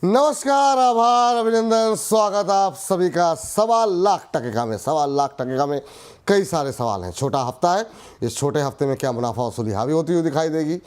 नमस्कार, आभार, अभिनंदन, स्वागत आप सभी का 1.25 लाख में। 1.25 लाख में कई सारे सवाल हैं। छोटा हफ्ता है, इस छोटे हफ्ते में क्या मुनाफा वसूली हावी होती हुई दिखाई देगी।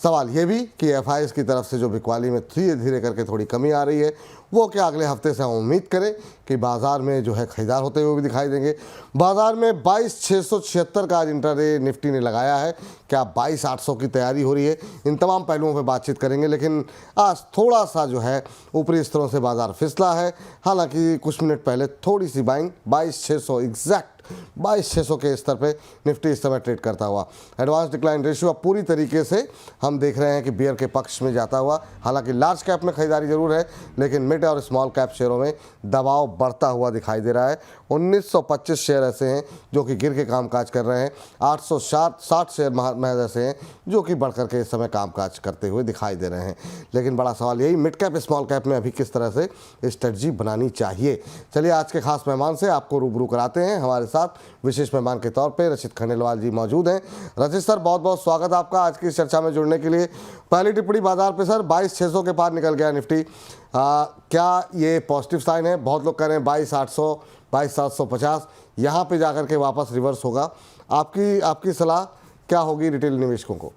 सवाल ये भी कि एफआईएस की तरफ से जो बिकवाली में धीरे धीरे करके थोड़ी कमी आ रही है, वो क्या अगले हफ्ते से हम उम्मीद करें कि बाजार में जो है खरीदार होते हुए भी दिखाई देंगे। बाजार में 22,676 का आज इंट्राडे निफ्टी ने लगाया है। क्या 22,800 की तैयारी हो रही है? इन तमाम पहलुओं पर बातचीत करेंगे। लेकिन आज थोड़ा सा जो है ऊपरी स्तरों से बाजार फिसला है। हालांकि कुछ मिनट पहले थोड़ी सी बाइंग 22,600 एग्जैक्ट 22,600 के स्तर पे निफ्टी इस समय ट्रेड करता हुआ। एडवांस डिक्लाइन रेशियो अब पूरी तरीके से हम देख रहे हैं कि बियर के पक्ष में जाता हुआ। हालांकि लार्ज कैप में खरीदारी जरूर है, लेकिन मिड और स्मॉल कैप शेयरों में दबाव बढ़ता हुआ दिखाई दे रहा है। 1925 शेयर ऐसे हैं जो कि गिर के कामकाज कर रहे हैं। 860 शेयर महज ऐसे हैं जो कि बढ़ करके इस समय कामकाज करते हुए दिखाई दे रहे हैं। लेकिन बड़ा सवाल यही, मिड कैप स्मॉल कैप में अभी किस तरह से स्ट्रेटजी बनानी चाहिए। चलिए आज के खास मेहमान से आपको रूबरू कराते हैं। हमारे साथ विशेष मेहमान के तौर पे रचित खंडेलवाल जी मौजूद हैं। रचित सर, बहुत बहुत स्वागत आपका आज की इस चर्चा में जुड़ने के लिए। पहली टिप्पणी बाजार पे सर, 22,600 के पार निकल गया निफ्टी। क्या ये पॉजिटिव साइन है? बहुत लोग कह रहे हैं 22,800, 22,750 यहाँ पे जाकर के वापस रिवर्स होगा। आपकी सलाह क्या होगी रिटेल निवेशकों को?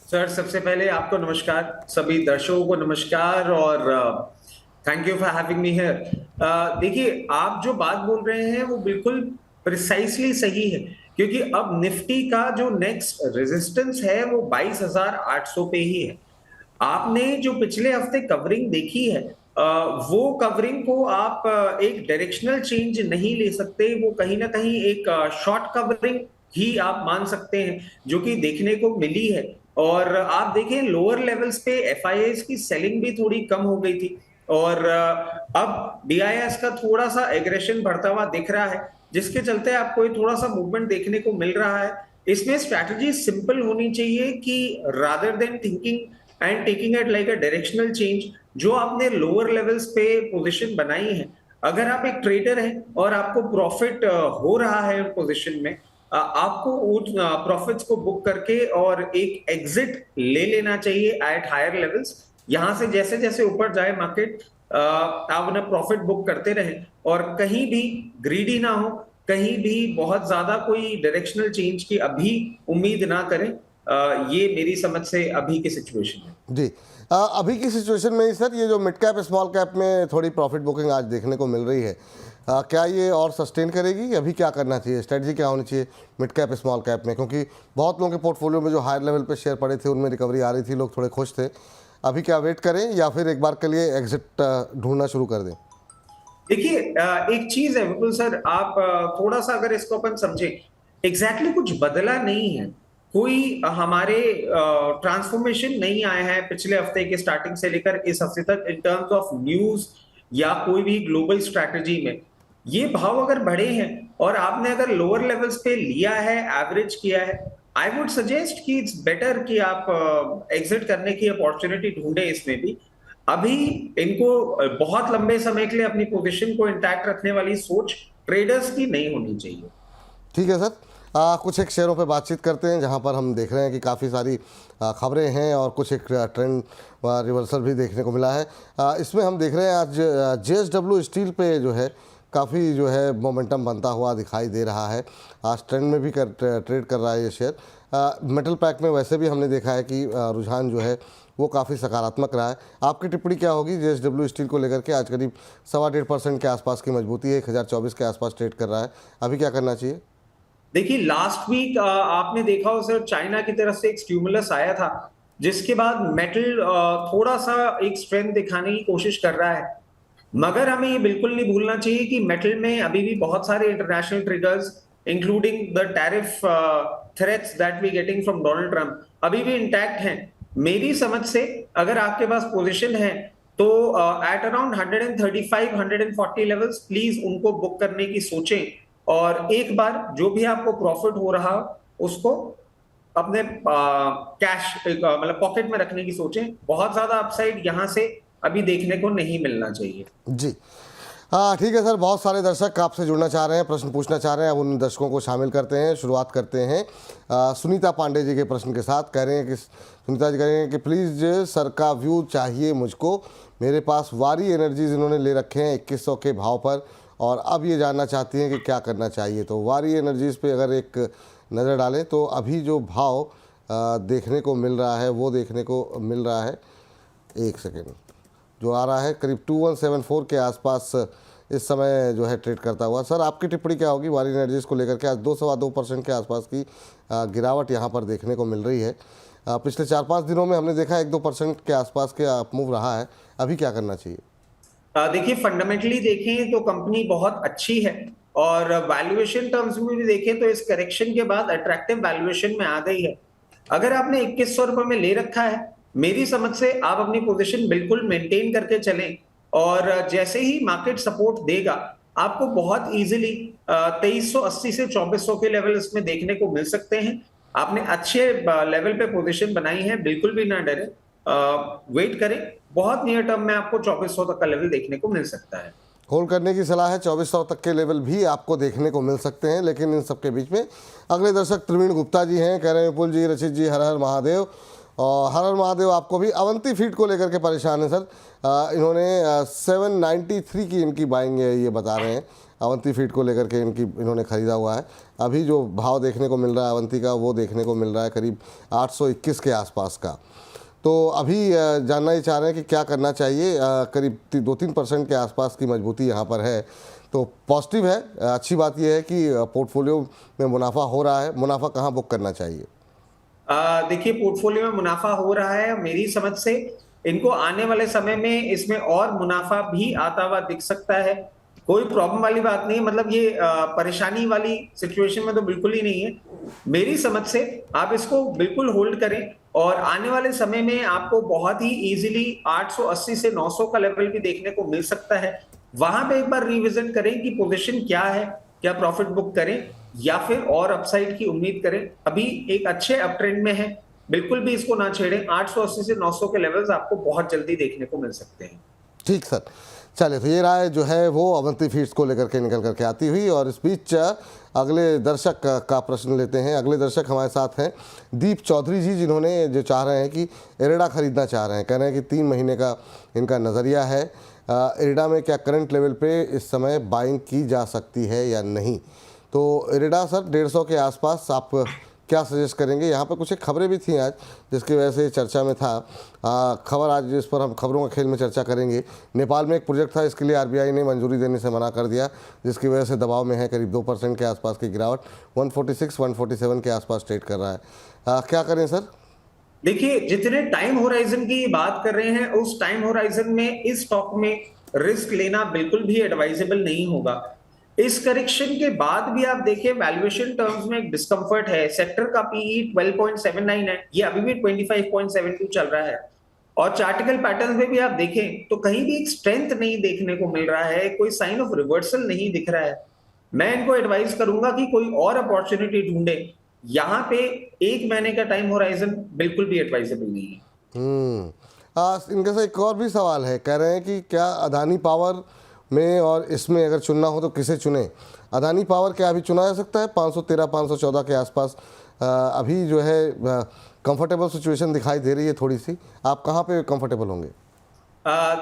सर, सबसे पहले आपको नमस्कार, सभी दर्शकों को नमस्कार और thank you for having me here. देखिए, आप जो बात बोल रहे हैं वो बिल्कुल प्रिसाइसली सही है, क्योंकि अब निफ्टी का जो नेक्स्ट रेजिस्टेंस है वो 22,800 पे ही है। आपने जो पिछले हफ्ते कवरिंग देखी है, वो कवरिंग को आप एक डायरेक्शनल चेंज नहीं ले सकते। वो कहीं ना कहीं एक शॉर्ट कवरिंग ही आप मान सकते हैं, जो कि देखने को मिली है। और आप देखें, लोअर लेवल्स पे एफआईएस की सेलिंग भी थोड़ी कम हो गई थी और अब डीआईएस का थोड़ा सा एग्रेशन बढ़ता हुआ दिख रहा है, जिसके चलते आपको थोड़ा सा मूवमेंट देखने को मिल रहा है। इसमें स्ट्रैटेजी सिंपल होनी चाहिए कि rather than thinking and taking it like a directional change, जो आपने लोअर लेवल्स पे पोजीशन बनाई है, अगर आप एक ट्रेडर हैं और आपको प्रॉफिट हो रहा है पोजीशन में, आपको उन प्रॉफिट्स को बुक करके और एक एग्जिट ले लेना चाहिए एट हायर लेवल्स। यहां से जैसे जैसे ऊपर जाए मार्केट, आप अपना प्रॉफिट बुक करते रहें और कहीं भी ग्रीडी ना हो, कहीं भी बहुत ज्यादा कोई डायरेक्शनल चेंज की अभी उम्मीद ना करें। ये मेरी समझ से अभी की सिचुएशन है जी। अभी की सिचुएशन में ही सर, ये जो मिड कैप स्मॉल कैप में थोड़ी प्रॉफिट बुकिंग आज देखने को मिल रही है, क्या ये और सस्टेन करेगी? अभी क्या करना चाहिए, स्ट्रेटजी क्या होनी चाहिए मिड कैप स्मॉल कैप में? क्योंकि बहुत लोगों के पोर्टफोलियो में जो हायर लेवल पे शेयर पड़े थे उनमें रिकवरी आ रही थी, लोग थोड़े खुश थे। अभी क्या वेट करें या फिर एक बार के लिए एग्जिट ढूंढना शुरू कर दें? देखिए, एक चीज है विपुल सर, आप थोड़ा सा अगर इसको अपन समझे, एग्जैक्टली कुछ बदला नहीं है। कोई हमारे ट्रांसफॉर्मेशन नहीं आया है पिछले हफ्ते के स्टार्टिंग से लेकर इस हफ्ते तक इन टर्म्स ऑफ न्यूज या कोई भी ग्लोबल स्ट्रैटेजी में। ये भाव अगर बढ़े हैं और आपने अगर लोअर लेवल्स पे लिया है, एवरेज किया है, आई वुड सजेस्ट कि इट्स बेटर कि आप एग्जिट करने की अपॉर्चुनिटी ढूंढे इसमें भी। अभी इनको बहुत लंबे समय के लिए अपनी पोजीशन को इंटैक्ट रखने वाली सोच ट्रेडर्स की नहीं होनी चाहिए। ठीक है सर, कुछ एक शेयरों पे बातचीत करते हैं जहां पर हम देख रहे हैं कि काफ़ी सारी खबरें हैं और कुछ एक ट्रेंड रिवर्सल भी देखने को मिला है। इसमें हम देख रहे हैं आज जेएसडब्ल्यू स्टील पे जो है काफ़ी जो है मोमेंटम बनता हुआ दिखाई दे रहा है। आज ट्रेंड में भी ट्रेड कर रहा है ये शेयर। मेटल पैक में वैसे भी हमने देखा है कि रुझान जो है वो काफ़ी सकारात्मक रहा है। आपकी टिप्पणी क्या होगी जेएसडब्ल्यू स्टील को लेकर के? आज करीब 1.25% के आसपास की मजबूती है, 1024 के आसपास ट्रेड कर रहा है। अभी क्या करना चाहिए? देखिए, लास्ट वीक आपने देखा हो सर, चाइना की तरफ से एक स्टिमुलस आया था, जिसके बाद मेटल थोड़ा सा एक स्ट्रेंथ दिखाने की कोशिश कर रहा है। मगर हमें ये बिल्कुल नहीं भूलना चाहिए कि मेटल में अभी भी बहुत सारे international triggers, including the tariff threats that we getting from Donald Trump, अभी भी इंटैक्ट हैं। मेरी समझ से अगर आपके पास पोजीशन है तो एट अराउंड 135 140 लेवल्स प्लीज उनको बुक करने की सोचें और एक बार जो भी आपको प्रॉफिट हो रहा उसको अपने कैश मतलब पॉकेट में रखने की सोचें। बहुत ज्यादा अपसाइड यहां से अभी देखने को नहीं मिलना चाहिए। जी हाँ, ठीक है सर। बहुत सारे दर्शक आपसे जुड़ना चाह रहे हैं, प्रश्न पूछना चाह रहे हैं। अब उन दर्शकों को शामिल करते हैं। शुरुआत करते हैं सुनीता पांडे जी के प्रश्न के साथ। कह रहे हैं कि सुनीता जी कह रहे हैं कि प्लीज़ सर का व्यू चाहिए मुझको। मेरे पास वारी एनर्जीज इन्होंने ले रखे हैं 2100 के भाव पर, और अब ये जानना चाहती हैं कि क्या करना चाहिए। तो वारी एनर्जीज पे अगर एक नज़र डालें तो अभी जो भाव देखने को मिल रहा है वो देखने को मिल रहा है, एक सेकेंड, जो आ रहा है करीब 2174 के आसपास इस समय जो है ट्रेड करता हुआ। सर आपकी टिप्पणी क्या होगी वारी एनर्जीज को लेकर के? आज 2-2.25% के आसपास की गिरावट यहाँ पर देखने को मिल रही है। पिछले 4-5 दिनों में हमने देखा 1-2% के आसपास के मूव रहा है, अभी क्या करना चाहिए? देखिए फंडामेंटली देखें तो कंपनी बहुत अच्छी है, और वैल्यूएशन टर्म्स में भी देखें तो इस करेक्शन के बाद अट्रैक्टिव वैल्यूएशन में आ गई है। अगर आपने 2100 रुपए में ले रखा है, मेरी समझ से आप अपनी पोजीशन बिल्कुल मेंटेन करके चलें, और जैसे ही मार्केट सपोर्ट देगा आपको बहुत इजीली 2380 से 2400 के लेवल इसमें देखने को मिल सकते हैं। आपने अच्छे लेवल पे पोजीशन बनाई है, बिल्कुल भी ना डरे, वेट करें, बहुत नियर टर्म में आपको 2400 तक का लेवल देखने को मिल सकता है। होल्ड करने की सलाह है, 2400 तक के लेवल भी आपको देखने को मिल सकते हैं। लेकिन इन सबके बीच में अगले दर्शक प्रवीण गुप्ता जी हैं, कह रहे हैं विपुल जी, रचित जी, हर हर महादेव। और हर हर महादेव आपको भी अवंती फीड को लेकर के परेशान है सर। इन्होंने 793 की इनकी बाइंग है, ये बता रहे हैं अवंती फीड को लेकर के इन्होंने ख़रीदा हुआ है। अभी जो भाव देखने को मिल रहा है अवंती का, वो देखने को मिल रहा है करीब 821 के आसपास का। तो अभी जानना ही चाह रहे हैं कि क्या करना चाहिए। करीब 2-3% के आसपास की मजबूती यहाँ पर है, तो पॉजिटिव है। अच्छी बात यह है कि पोर्टफोलियो में मुनाफा हो रहा है। मुनाफा कहाँ बुक करना चाहिए? देखिए पोर्टफोलियो में मुनाफा हो रहा है, मेरी समझ से इनको आने वाले समय में इसमें और मुनाफा भी आता हुआ दिख सकता है। कोई प्रॉब्लम वाली बात नहीं है, मतलब ये परेशानी वाली सिचुएशन में तो बिल्कुल ही नहीं है। मेरी समझ से आप इसको बिल्कुल होल्ड करें, और आने वाले समय में आपको बहुत ही इजीली 880 से 900 का लेवल भी देखने को मिल सकता है। वहां पे एक बार रिविजिट करें कि पोजीशन क्या है, क्या प्रॉफिट बुक करें या फिर और अपसाइड की उम्मीद करें। अभी एक अच्छे अप ट्रेंड में है, बिल्कुल भी इसको ना छेड़ें। 880 से 900 के लेवल्स आपको बहुत जल्दी देखने को मिल सकते हैं। ठीक सर, चलिए, तो ये राय जो है वो अवंती फीड्स को लेकर के निकल करके आती हुई। और इस बीच अगले दर्शक का प्रश्न लेते हैं। अगले दर्शक हमारे साथ हैं दीप चौधरी जी, जिन्होंने जो चाह रहे हैं कि इरेडा खरीदना चाह रहे हैं। कह रहे हैं कि 3 महीने का इनका नज़रिया है। इरेडा में क्या करंट लेवल पे इस समय बाइंग की जा सकती है या नहीं? तो इरेडा सर 150 के आसपास आप क्या सजेस्ट करेंगे? यहाँ पर कुछ एक खबरें भी थी आज जिसकी वजह से चर्चा में था। खबर आज जिस पर हम खबरों के खेल में चर्चा करेंगे। नेपाल में एक प्रोजेक्ट था, इसके लिए आरबीआई ने मंजूरी देने से मना कर दिया, जिसकी वजह से दबाव में है। करीब 2% के आसपास की गिरावट, 146-147 के आसपास ट्रेड कर रहा है। क्या करें सर? देखिए जितने टाइम होराइजन की बात कर रहे हैं, उस टाइम होराइजन में इस स्टॉक में रिस्क लेना बिल्कुल भी एडवाइजेबल नहीं होगा। इस करेक्शन के बाद भी आप देखिए वैल्यूएशन टर्म्स में एक डिस्कंफर्ट है। सेक्टर का पीई 12.79 है, ये अभी भी 25.72 चल रहा है। और चार्टिकल पैटर्न में भी आप देखें तो कहीं भी एक स्ट्रेंथ नहीं देखने को मिल रहा है, कोई साइन ऑफ रिवर्सल नहीं दिख रहा है। मैं इनको एडवाइस करूंगा कि कोई और अपॉर्चुनिटी ढूंढे। यहाँ पे 1 महीने का टाइम होराइजन बिल्कुल भी एडवाइजेबल नहीं है। इनके से एक और भी सवाल है, कह रहे हैं कि क्या अदानी पावर में और इसमें अगर चुनना हो तो किसे चुने? अदानी पावर क्या अभी चुना जा सकता है? 513-514 के आसपास अभी जो है कंफर्टेबल सिचुएशन दिखाई दे रही है थोड़ी सी। आप कहाँ पे कंफर्टेबल होंगे?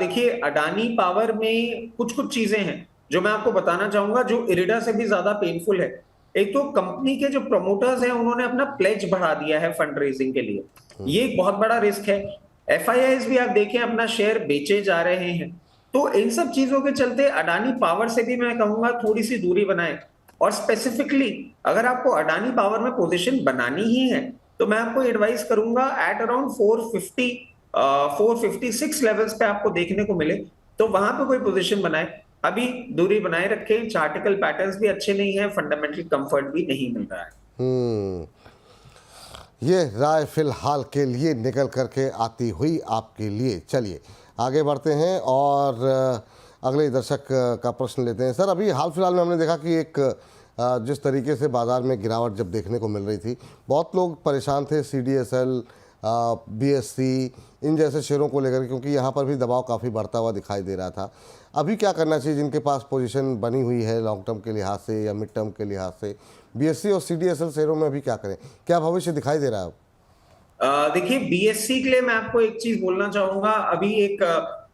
देखिए अडानी पावर में कुछ कुछ चीजें हैं जो मैं आपको बताना चाहूंगा, जो इरिडा से भी ज्यादा पेनफुल है। एक तो कंपनी के जो प्रमोटर्स हैं उन्होंने अपना प्लेज बढ़ा दिया है फंड रेजिंग के लिए, ये एक बहुत बड़ा रिस्क है। एफआईआईज भी आप देखें अपना शेयर बेचे जा रहे हैं। तो इन सब चीजों के चलते अडानी पावर से भी मैं कहूंगा थोड़ी सी दूरी बनाएं। और स्पेसिफिकली अगर आपको अडानी पावर में पोजीशन बनानी ही है तो मैं आपको एडवाइस करूंगा एट अराउंड 450 456 लेवल्स पे आपको देखने को मिले तो वहां पे कोई पोजीशन बनाए। अभी दूरी बनाए रखें, चार्टिकल पैटर्न्स भी अच्छे नहीं है, फंडामेंटल कंफर्ट भी नहीं मिल रहा है। ये राय फिलहाल के लिए निकल करके आती हुई आपके लिए। चलिए आगे बढ़ते हैं और अगले दर्शक का प्रश्न लेते हैं। सर अभी हाल फिलहाल में हमने देखा कि एक जिस तरीके से बाज़ार में गिरावट जब देखने को मिल रही थी, बहुत लोग परेशान थे CDSL, BSC इन जैसे शेयरों को लेकर, क्योंकि यहाँ पर भी दबाव काफ़ी बढ़ता हुआ दिखाई दे रहा था। अभी क्या करना चाहिए जिनके पास पोजीशन बनी हुई है लॉन्ग टर्म के लिहाज से या मिड टर्म के लिहाज से? BSC और CDSL शेयरों में अभी क्या करें? क्या भविष्य दिखाई दे रहा है? देखिए BSC के लिए मैं आपको एक चीज बोलना चाहूंगा। अभी एक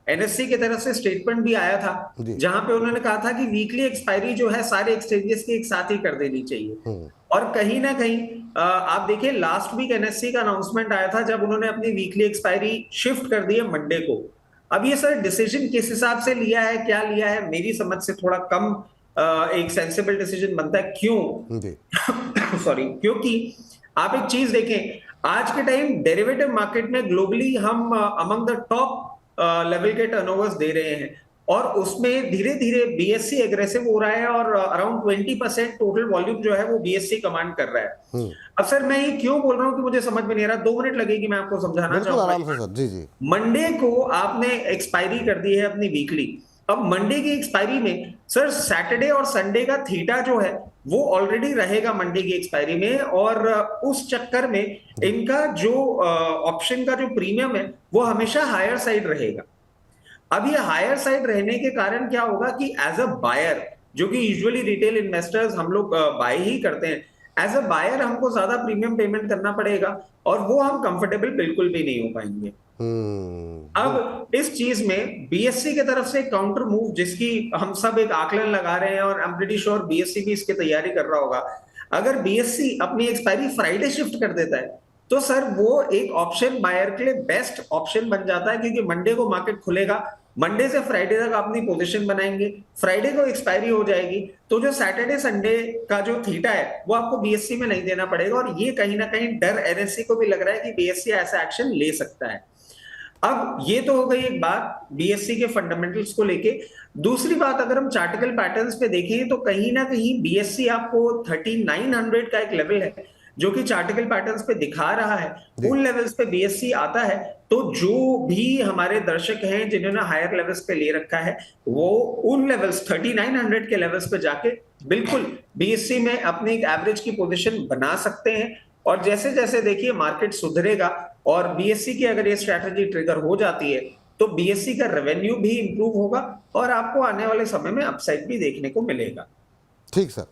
एनएससी की तरफ से स्टेटमेंट भी आया था जी। जहां पे उन्होंने कहा था कि वीकली एक्सपायरी जो है सारे एक्सचेंजेस की एक साथ ही कर देनी चाहिए। और कहीं ना कहीं आप देखिए लास्ट वीक एनएससी का अनाउंसमेंट आया था जब उन्होंने अपनी वीकली एक्सपायरी शिफ्ट कर दी है मंडे को। अब ये सर डिसीजन किस हिसाब से लिया है, क्या लिया है, मेरी समझ से थोड़ा कम एक सेंसिबल डिसीजन बनता है। क्यों? जी। सॉरी, क्योंकि आप एक चीज देखें, आज के टाइम डेरिवेटिव मार्केट में ग्लोबली हम अमंग द टॉप लेवल के टर्नओवर्स दे रहे हैं और उसमें धीरे धीरे बीएससी एग्रेसिव हो रहा है और अराउंड 20% टोटल वॉल्यूम जो है वो बीएससी कमांड कर रहा है। अब सर मैं ये क्यों बोल रहा हूं कि मुझे समझ में नहीं आ रहा, 2 मिनट लगेगी, मैं आपको समझाना बिल्कुल आराम से चाहूंगा। सर। जी जी। मंडे को आपने एक्सपायरी कर दी है अपनी वीकली। अब मंडे की एक्सपायरी में सर सैटरडे और संडे का थीटा जो है वो ऑलरेडी रहेगा मंडे की एक्सपायरी में, और उस चक्कर में इनका जो ऑप्शन का जो प्रीमियम है वो हमेशा हायर साइड रहेगा। अब ये हायर साइड रहने के कारण क्या होगा कि एज अ बायर, जो कि यूजुअली रिटेल इन्वेस्टर्स हम लोग बाय ही करते हैं, एज अ बायर हमको ज्यादा प्रीमियम पेमेंट करना पड़ेगा और वो हम कंफर्टेबल बिल्कुल भी नहीं हो पाएंगे। बिल्कुल। अब इस चीज में बीएससी की तरफ से काउंटर मूव जिसकी हम सब एक आकलन लगा रहे हैं और I am pretty sure BSc भी इसकी तैयारी कर रहा होगा। अगर बीएससी अपनी एक्सपायरी फ्राइडे शिफ्ट कर देता है तो सर वो एक ऑप्शन बायर के लिए बेस्ट ऑप्शन बन जाता है, क्योंकि मंडे को मार्केट खुलेगा, मंडे से फ्राइडे तक अपनी पोजीशन बनाएंगे, फ्राइडे को एक्सपायरी हो जाएगी, तो जो सैटरडे संडे का जो थीटा है वो आपको बीएससी में नहीं देना पड़ेगा। और ये कहीं ना कहीं डर एनएससी को भी लग रहा है कि बीएससी ऐसा एक्शन ले सकता है। अब ये तो हो गई एक बात बीएससी के फंडामेंटल्स को लेके। दूसरी बात, अगर हम चार्टिकल पैटर्न्स पे देखें तो कहीं ना कहीं बीएससी आपको 3900 का एक लेवल है जो कि चार्टिकल पैटर्न्स पे दिखा रहा है। जी। उन लेवल्स पे बीएससी आता है तो जो भी हमारे दर्शक हैं जिन्होंने हायर लेवल्स पे ले रखा है वो उन लेवल्स 3900 के लेवल्स पे जाके बिल्कुल बीएससी में अपनी एक एवरेज की पोजीशन बना सकते हैं। और जैसे जैसे देखिए मार्केट सुधरेगा और बीएससी की अगर ये स्ट्रैटेजी ट्रिगर हो जाती है तो बीएससी का रेवेन्यू भी इंप्रूव होगा और आपको आने वाले समय में अपसाइड भी देखने को मिलेगा। ठीक सर।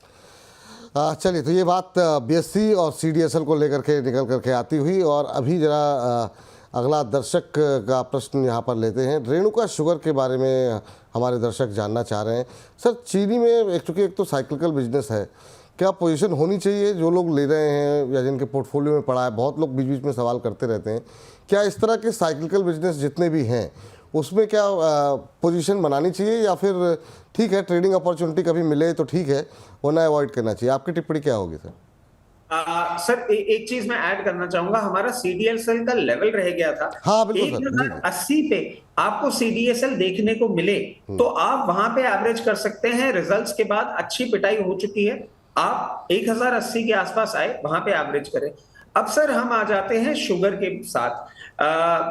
चलिए, तो ये बात बीएससी और सीडीएसएल को लेकर के निकल करके आती हुई, और अभी जरा अगला दर्शक का प्रश्न यहाँ पर लेते हैं। रेणुका शुगर के बारे में हमारे दर्शक जानना चाह रहे हैं। सर चीनी में चूँकि एक तो साइक्लिकल बिजनेस है, क्या पोजीशन होनी चाहिए जो लोग ले रहे हैं या जिनके पोर्टफोलियो में पड़ा है? बहुत लोग बीच बीच में सवाल करते रहते हैं, क्या इस तरह के साइक्लिकल बिजनेस जितने भी हैं उसमें क्या पोजीशन बनानी चाहिए, या फिर ठीक है ट्रेडिंग अपॉर्चुनिटी कभी मिले तो ठीक है, वरना अवॉइड करना चाहिए? आपकी टिप्पणी क्या होगी सर? सर एक चीज मैं ऐड करना चाहूंगा, हमारा सीडीएसएल का लेवल रह गया था। हाँ बिल्कुल सर। जी जी। 1080 पे आपको सीडीएसएल देखने को मिले तो आप वहां पे एवरेज कर सकते हैं। रिजल्ट्स के बाद अच्छी पिटाई हो चुकी है, आप 1080 के आसपास आए, वहां पे एवरेज करें। अब सर हम आ जाते हैं शुगर के साथ।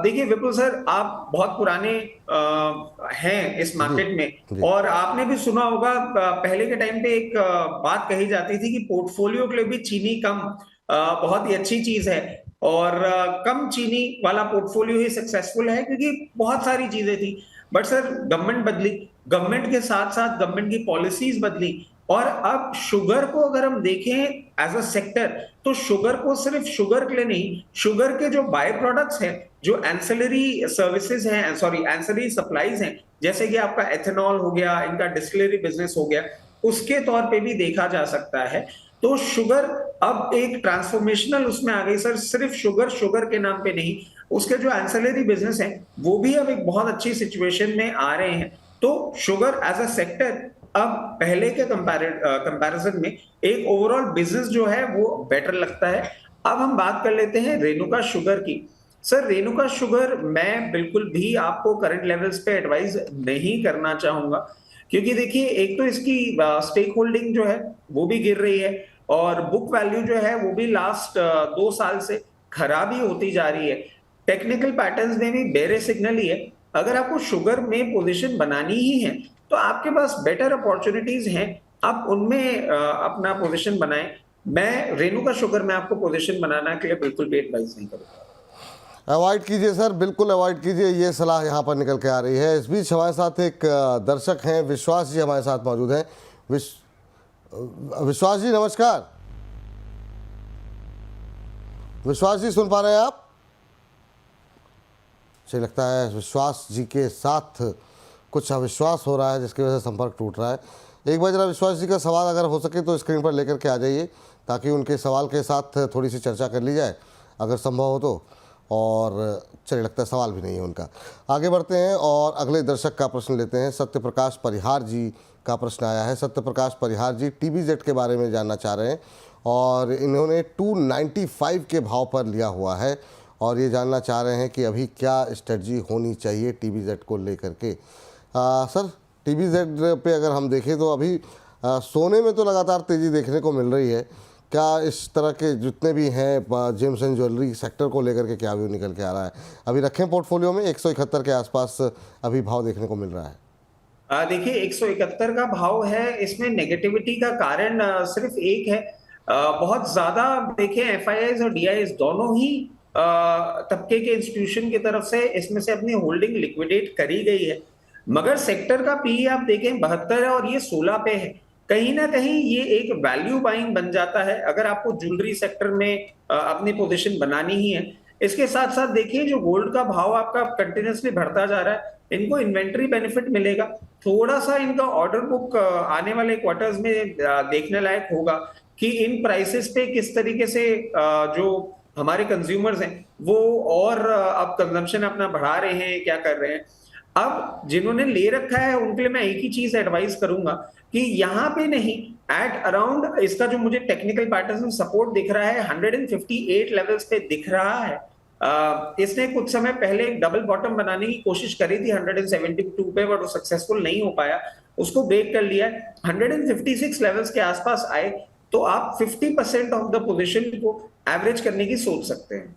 देखिए विपुल सर, आप बहुत पुराने हैं इस मार्केट जी में जी। और आपने भी सुना होगा पहले के टाइम पे एक बात कही जाती थी कि पोर्टफोलियो के लिए भी चीनी कम बहुत ही अच्छी चीज है और कम चीनी वाला पोर्टफोलियो ही सक्सेसफुल है, क्योंकि बहुत सारी चीजें थी। बट सर गवर्नमेंट बदली, गवर्नमेंट के साथ साथ गवर्नमेंट की पॉलिसीज बदली और अब शुगर को अगर हम देखें एज अ सेक्टर तो शुगर को सिर्फ शुगर के लिए नहीं, शुगर के जो बाय प्रोडक्ट्स हैं, जो एंसिलरी सर्विसेज हैं, सॉरी एंसिलरी सप्लाईज हैं, जैसे कि आपका एथेनॉल हो गया, इनका डिस्टिलरी बिजनेस हो गया, उसके तौर पे भी देखा जा सकता है। तो शुगर अब एक ट्रांसफॉर्मेशनल उसमें आ गई सर, सिर्फ शुगर शुगर के नाम पे नहीं, उसके जो एंसिलरी बिजनेस हैं वो भी अब एक बहुत अच्छी सिचुएशन में आ रहे हैं। तो शुगर एज अ सेक्टर अब पहले के कंपैरिजन में एक ओवरऑल बिजनेस जो है वो बेटर लगता है। अब हम बात कर लेते हैं रेणुका शुगर की। सर रेणुका शुगर मैं बिल्कुल भी आपको करंट लेवल्स पे एडवाइस नहीं करना चाहूंगा, क्योंकि देखिए एक तो इसकी स्टेक होल्डिंग जो है वो भी गिर रही है और बुक वैल्यू जो है वो भी लास्ट 2 साल से खराब ही होती जा रही है। टेक्निकल पैटर्न्स में भी बेरे सिग्नल ही है। अगर आपको शुगर में पोजीशन बनानी ही है तो आपके पास बेटर अपॉर्चुनिटीज हैं, आप उनमें अपना पोजीशन बनाएं। मैं रेणुका शुगर में आपको पोजीशन बनाना के लिए बिल्कुल भी एडवाइस नहीं करूंगा। अवॉइड कीजिए सर, बिल्कुल अवॉइड कीजिए, ये सलाह यहाँ पर निकल के आ रही है। इस बीच हमारे साथ एक दर्शक हैं, विश्वास जी हमारे साथ मौजूद हैं। विश्वास जी नमस्कार। विश्वास जी सुन पा रहे हैं आप? मुझे लगता है विश्वास जी के साथ कुछ अविश्वास हो रहा है जिसकी वजह से संपर्क टूट रहा है। एक बार जरा विश्वास जी का सवाल अगर हो सके तो स्क्रीन पर लेकर के आ जाइए ताकि उनके सवाल के साथ थोड़ी सी चर्चा कर ली जाए अगर संभव हो तो। और चलिए, लगता है सवाल भी नहीं है उनका। आगे बढ़ते हैं और अगले दर्शक का प्रश्न लेते हैं। सत्य प्रकाश परिहार जी का प्रश्न आया है। सत्य प्रकाश परिहार जी TBZ के बारे में जानना चाह रहे हैं और इन्होंने 295 के भाव पर लिया हुआ है और ये जानना चाह रहे हैं कि अभी क्या स्ट्रेटजी होनी चाहिए TBZ को लेकर के। सर, TBZ पे अगर हम देखें तो अभी सोने में तो लगातार तेज़ी देखने को मिल रही है। क्या इस तरह के जितने भी हैं जेम्स एंड ज्वेलरी सेक्टर को लेकर के क्या व्यू निकल के आ रहा है? अभी रखें पोर्टफोलियो में 171 के आसपास अभी भाव देखने को मिल रहा है। देखिए 171 का भाव है, इसमें नेगेटिविटी का कारण सिर्फ एक है। बहुत ज्यादा देखिए FIIs और DIIs दोनों ही तबके के इंस्टीट्यूशन की तरफ से इसमें से अपनी होल्डिंग लिक्विडेट करी गई है। मगर सेक्टर का पी आप देखें 72 है और ये 16 पे है। कहीं ना कहीं ये एक वैल्यू बाइंग बन जाता है अगर आपको ज्वेलरी सेक्टर में अपनी पोजीशन बनानी ही है। इसके साथ साथ देखिए जो गोल्ड का भाव आपका कंटिन्यूसली बढ़ता जा रहा है, इनको इन्वेंट्री बेनिफिट मिलेगा। थोड़ा सा इनका ऑर्डर बुक आने वाले क्वार्टर्स में देखने लायक होगा कि इन प्राइसेस पे किस तरीके से जो हमारे कंज्यूमर्स हैं वो और अब कंजम्पशन अपना बढ़ा रहे हैं, क्या कर रहे हैं। अब जिन्होंने ले रखा है उनके लिए मैं एक ही चीज एडवाइस करूंगा कि यहाँ पे नहीं, एट अराउंड इसका जो मुझे टेक्निकल पैटर्न सपोर्ट दिख रहा है 158 लेवल्स पे दिख रहा है। इसने कुछ समय पहले एक डबल बॉटम बनाने की कोशिश करी थी 172 पे, बट वो सक्सेसफुल नहीं हो पाया, उसको ब्रेक कर लिया। 156 लेवल्स के आसपास आए तो आप 50% ऑफ द पोजीशन को एवरेज करने की सोच सकते हैं।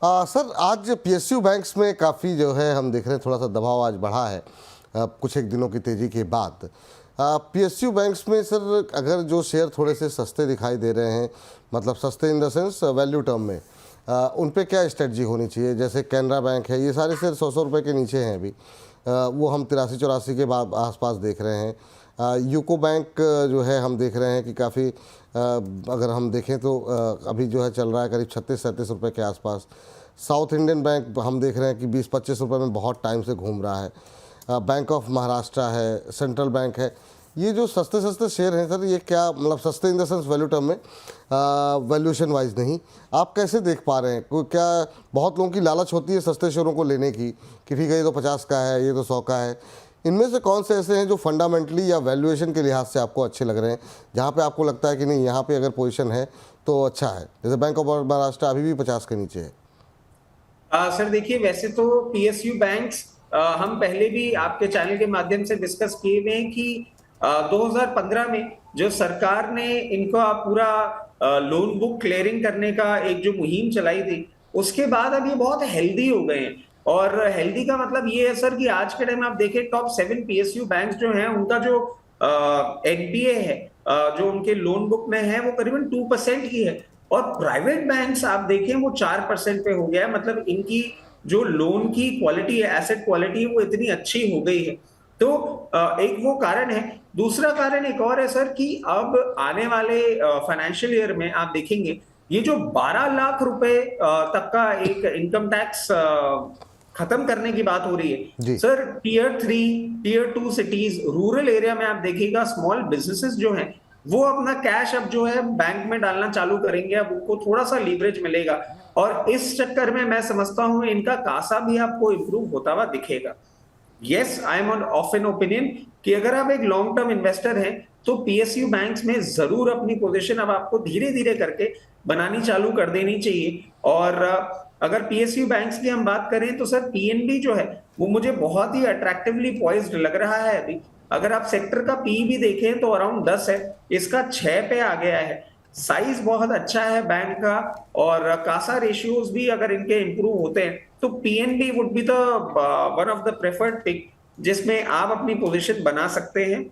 सर, आज PSU बैंक्स में काफ़ी जो है हम देख रहे हैं थोड़ा सा दबाव आज बढ़ा है कुछ एक दिनों की तेज़ी के बाद। PSU बैंक्स में सर अगर जो शेयर थोड़े से सस्ते दिखाई दे रहे हैं, मतलब सस्ते in the sense value term में, उन पे क्या स्ट्रेटजी होनी चाहिए? जैसे कैनरा बैंक है, ये सारे शेयर 100 रुपये के नीचे हैं अभी, वो हम 83-84 के आसपास देख रहे हैं। यूको बैंक जो है हम देख रहे हैं कि काफ़ी अगर हम देखें तो अभी जो है चल रहा है करीब 36-37 रुपये के आसपास। साउथ इंडियन बैंक हम देख रहे हैं कि 20-25 रुपये में बहुत टाइम से घूम रहा है। बैंक ऑफ महाराष्ट्र है, सेंट्रल बैंक है। ये जो सस्ते सस्ते शेयर हैं सर, ये क्या मतलब सस्ते in the sense value term में, वैल्यूएशन वाइज नहीं, आप कैसे देख पा रहे हैं? कोई क्या बहुत लोगों की लालच होती है सस्ते शेयरों को लेने की कि ठीक है ये तो 50 का है, ये तो 100 का है। इनमें से कौन से ऐसे हैं जो फंडामेंटली या वैल्यूएशन के लिहाज से आपको अच्छे लग रहे हैं, जहाँ पे आपको लगता है कि नहीं यहाँ पे अगर पोजीशन है तो अच्छा है? जैसे बैंक ऑफ महाराष्ट्र अभी भी 50 के नीचे है। सर देखिए, वैसे तो PSU बैंक्स हम पहले भी आपके चैनल के माध्यम से डिस्कस किए हुए हैं कि 2015 में जो सरकार ने इनका पूरा लोन बुक क्लियरिंग करने का एक जो मुहिम चलाई थी, उसके बाद अब ये बहुत हेल्दी हो गए हैं। और हेल्दी का मतलब ये है सर कि आज के टाइम आप देखें टॉप 7 PSU बैंक्स जो हैं उनका जो NPA है जो उनके लोन बुक में है वो करीबन 2% ही है। और प्राइवेट बैंक्स आप देखें वो 4% पे हो गया है। मतलब इनकी जो लोन की क्वालिटी है, एसेट क्वालिटी है, वो इतनी अच्छी हो गई है। तो एक वो कारण है। दूसरा कारण एक और है सर कि अब आने वाले फाइनेंशियल ईयर में आप देखेंगे ये जो 12 लाख रुपए तक का एक इनकम टैक्स खत्म करने की बात हो रही है sir. Tier 3 tier 2 cities, rural area में आप देखिएगा स्मॉल बिजनेसेस जो हैं वो अपना कैश अब जो है बैंक में डालना चालू करेंगे। अब उनको थोड़ा सा लीवरेज मिलेगा और इस चक्कर में मैं समझता हूं इनका कासा भी आपको इंप्रूव होता हुआ दिखेगा। Yes, I am of an opinion कि अगर आप एक लॉन्ग टर्म इन्वेस्टर हैं तो PSU बैंक्स में जरूर अपनी पोजीशन अब आपको धीरे धीरे करके बनानी चालू कर देनी चाहिए। और अगर PSU बैंक्स की हम बात करें तो सर PNB जो है वो मुझे बहुत ही अट्रैक्टिवली पॉइज्ड लग रहा है अभी। अगर आप सेक्टर का पी भी देखें तो अराउंड 10 है, इसका 6 पे आ गया है। साइज बहुत अच्छा है बैंक का और कासा रेशियोज भी अगर इनके इंप्रूव होते हैं तो PNB would be the one of the preferred pick जिसमें आप अपनी पोजीशन बना सकते हैं।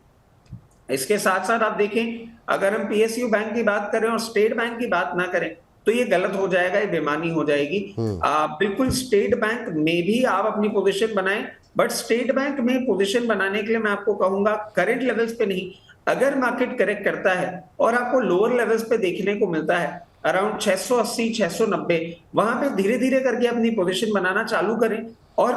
इसके साथ साथ आप देखें अगर हम PSU बैंक की बात करें और स्टेट बैंक की बात ना करें तो ये गलत हो जाएगा, ये बेमानी हो जाएगी। बिल्कुल स्टेट बैंक में भी आप अपनी पोजीशन बनाएं, बट स्टेट बैंक में पोजीशन बनाने के लिए मैं आपको कहूंगा करंट लेवल्स पे नहीं, अगर मार्केट करेक्ट करता है और आपको लोअर लेवल्स पे देखने को मिलता है अराउंड 680 690 वहां पे धीरे धीरे करके अपनी पोजीशन बनाना चालू करें। और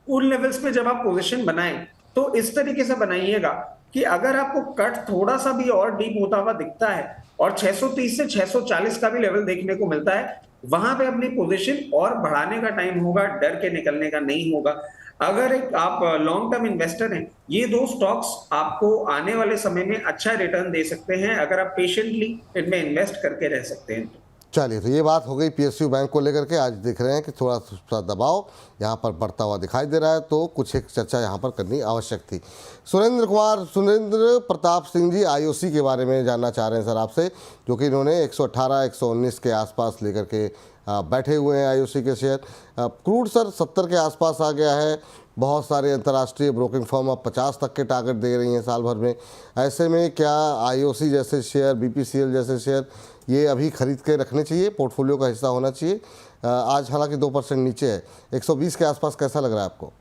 उन लेवल्स पे जब आप पोजीशन बनाएं तो इस तरीके से बनाइएगा कि अगर आपको कट थोड़ा सा भी और डीप होता हुआ दिखता है और 630 से 640 का भी लेवल देखने को मिलता है, वहां पे अपनी पोजीशन और बढ़ाने का टाइम होगा, डर के निकलने का नहीं होगा। अगर एक आप लॉन्ग टर्म इन्वेस्टर हैं, ये दो स्टॉक्स आपको आने वाले समय में अच्छा रिटर्न दे सकते हैं अगर आप पेशेंटली इनमें इन्वेस्ट करके रह सकते हैं तो। चलिए, तो ये बात हो गई पीएसयू बैंक को लेकर के। आज देख रहे हैं कि थोड़ा सा दबाव यहाँ पर बढ़ता हुआ दिखाई दे रहा है, तो कुछ एक चर्चा यहाँ पर करनी आवश्यक थी। सुरेंद्र प्रताप सिंह जी आईओसी के बारे में जानना चाह रहे हैं सर आपसे, जो कि इन्होंने 118 119 के आसपास लेकर के बैठे हुए हैं आईओसी के शेयर। क्रूड सर 70 के आसपास आ गया है। बहुत सारे अंतर्राष्ट्रीय ब्रोकिंग फर्म अब 50 तक के टारगेट दे रही हैं साल भर में। ऐसे में क्या आईओसी जैसे शेयर, बीपीसीएल जैसे शेयर, ये अभी खरीद के रखने चाहिए, पोर्टफोलियो का हिस्सा होना चाहिए? आज हालांकि 2% नीचे है, 120 के आसपास कैसा लग रहा है आपको?